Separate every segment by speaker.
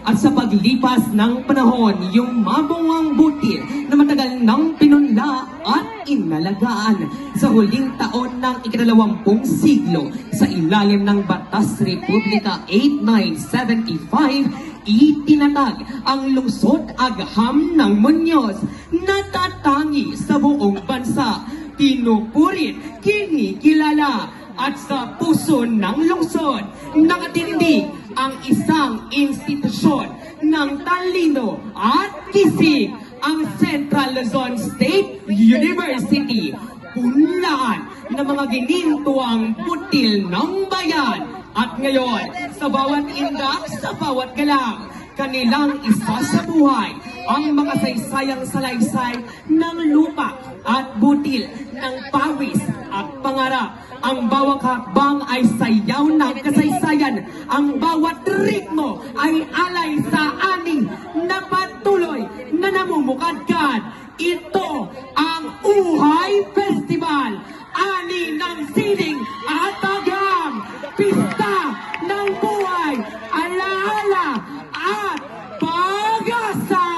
Speaker 1: At sa paglipas ng panahon, yung mabungang butil na matagal nang pinunla at inalagaan sa huling taon ng ika-20 siglo sa ilalim ng Batas Republika 8975, itinatag ang lungsod Agham ng Muñoz na tatangi sa buong bansa. Pinupurit, kinikilala at sa puso ng lungsod nakatindig ang isang institusyon ng talino at kisig, ang Central Luzon State University, punlaan ng mga ginintuang butil ng bayan. At ngayon, sa bawat indak, sa bawat galang, kanilang isasabuhay ang makasaysayang salaysay ng lupa at butil ng pawis at pangarap. Ang bawat hakbang ay sayaw ng kasaysayan. Ang bawat ritmo ay alay sa aning na patuloy na namumukadkad. Ito ang Uhay Festival, ani ng sining at agham, pista ng buhay, alaala at pag-asa!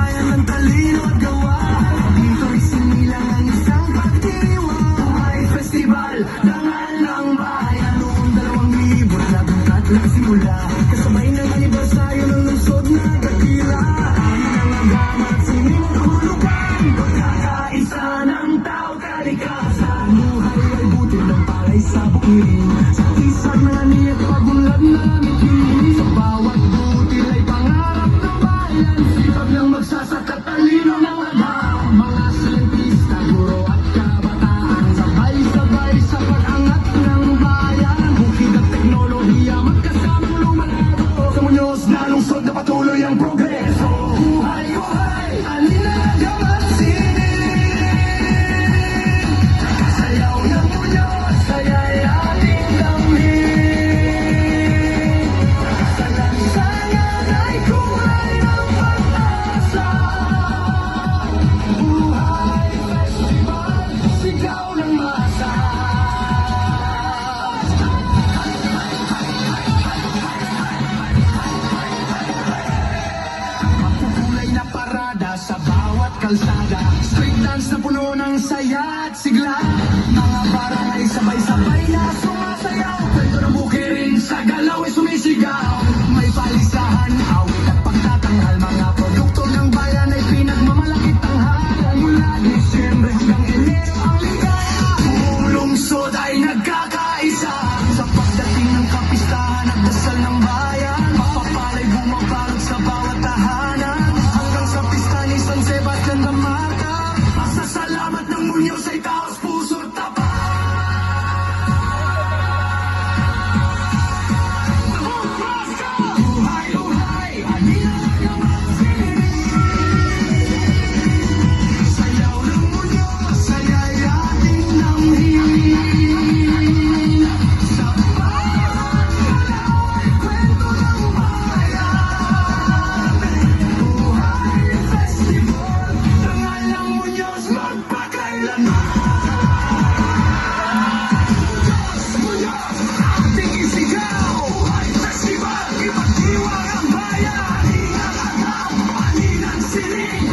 Speaker 2: bayan ng talino at gawa. Dito'y sinilang ang isang pagdiriwang. Buhay festival, dangal ng bayan. Noong 2000 nagsimula, kasabay ng anibersaryo ng lungsod na dakila. Amin ang agama at sining hulugan. Pagkakaisa ng tao kalikasan. Buhay ay butil ng palay sa bukirin. Sa isag na niyat pagunlad na mitin. Sa bawat butil ay pangarap ng bayan. Sipag ng magsasaka talino ng agam. Mga siyentista, guro at kabataan. Sabay-sabay sa pag-angat ng bayan. Bukid at teknolohiya magkasamang lumalado. Sa Muñoz na lungsod na patuloy ang progreso. Buhay, buhay, alinagang at sining. Sayaw ng Muñoz, kaya'y ating damhin. Sa lansangan ay kulay ng pag-asa. Buhay festival, sigaw ng masa. Mapukulay na parada sa bawat kalsada. Street dance na puno ng saya at sigla. Mga barangay sabay-sabay na sumasayaw. Kwento ng bukirin sa galaw ay sumisigaw. May palisahan, awit at pagtatanghal. Mga produkto ng bayan ay pinagmamalakit tanghal. Mula Disyembre hanggang Enero ang ligaya. Buong lungsod ay nagkakaisa. Sa pagdating ng kapistahan at dasal ng bayan. Mapapalay bumabalot sa bawat tahanan. Hanggang sa pista ni San Sebastian de Marta. Pasasalamat ng Muñoz ay taos puso at tapat. Buhay, buhay, alinagang at sining. Sayaw ng Muñoz, saya'y ating damhin. Sa bawat galaw ay kwento ng bayan. Buhay festival, dangal ng Muñoz magpakailanman. Muñoz, ating isigaw. Buhay festival, ipagdiwang ang bayan. Hinang agam, aninang sining.